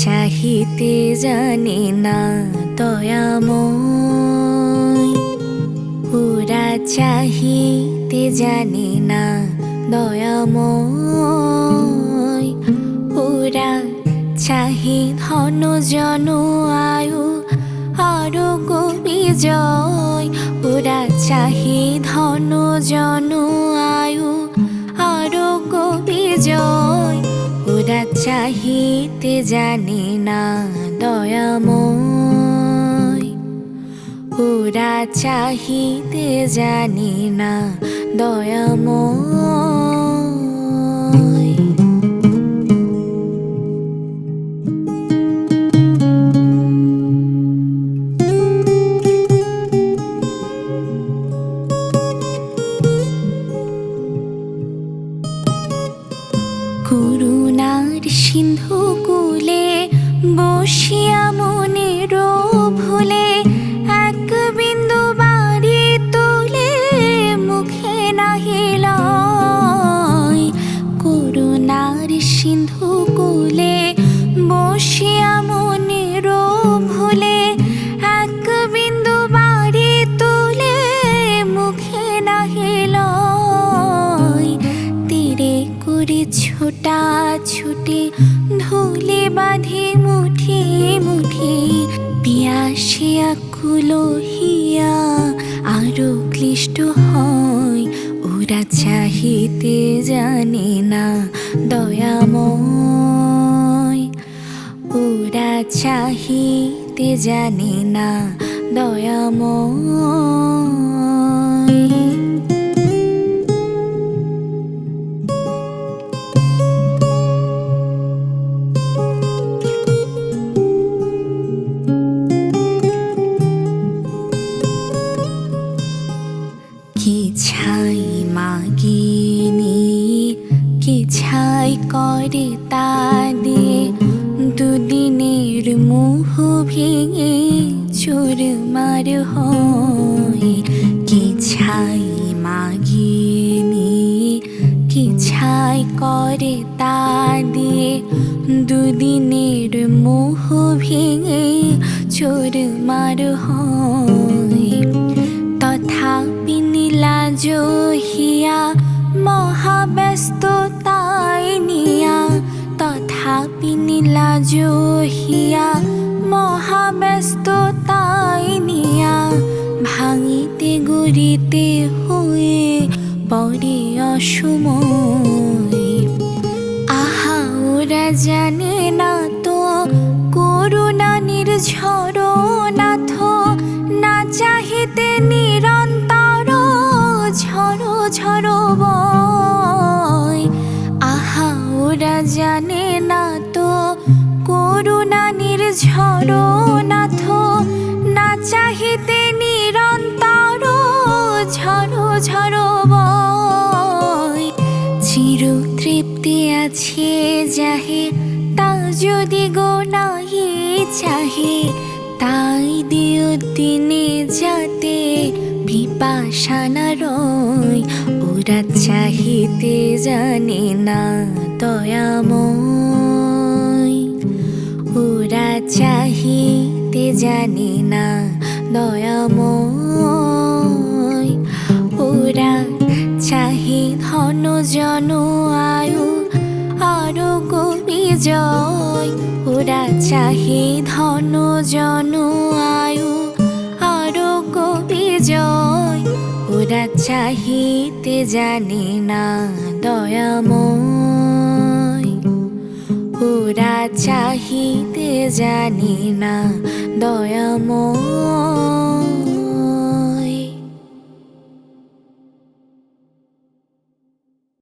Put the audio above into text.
চাহিতে জানে না দয়াময়, ওরা চাহিতে জানে না দয়াময়। ওরা চাহি ধন জন আয়ু আরোগ্য বিজয়, ওরা চাহি ধন জন আয়ু আরোগ্য বিজয়। ওরা চাহিতে জানে না দয়াময়, ওরা চাহিতে জানে না দয়াময়। করুণার সিন্ধু কূলে বসিয়া মনের ভুলে এক বিন্দু বাড়ি তুলে মুখে নাহি লয়। করুণার সিন্ধু কূলে বসিয়া মনের ভুলে এক বিন্দু বাড়ি তুলে মুখে নাহি লয়। তীরে করে ছোটা ছুটে ধুলে বাঁধে মুঠি মুঠি, পিয়াসিয়া কুলো হিয়া আরো ক্লিষ্ট হয়। ওরা চাহিতে জানে না দয়াময়, ওরা চাহিতে জানে না দয়াময়। কি ছাই মাগিনি কি ছাই করে তা দিয়ে দুদিনের মোহ ভেঙে চুরমার হয়। কি ছাই মাগিনি কি ছাই করে তা দিয়ে দুদিনের মোহ ভেঙে চুরমার হয়। তথাপি নীলাজ হিয়া মহাব্যস্ততায় নিয়া, তথাপি নীলাজ হিয়া মহাব্যস্ততায় নিয়া ভাঙিতে গড়িতে হয়ে পরে অসময়। আহা ওরা জানে না তো করুণা নির্ঝর নাথ, না চাহিতে নিরন্তর ঝড়ো ঝড়ো বয়। আহা ওরা জানে না তো করুণা নির্ঝর নাথ, না চাহিতে নিরন্তর ঝড়ো ঝড়ো বয়। চির তৃপ্তি আছে যাহে তা যদি গো নাহি চাহে, তাই দিও দিনে যাতে পিপাসা না রয়। ওরা চাহিতে জানে না দয়াময়, ওরা চাহিতে জানে না দয়াময়। ওরা চাহি ধন জন আয়ু আরোগ্য বিজয়, ওরা চাহি ধন জন আয়ু আরোগ্য বিজয়। ওরা চাহিতে জানে না দয়াময়, ওরা চাহিতে জানে না দয়াময়।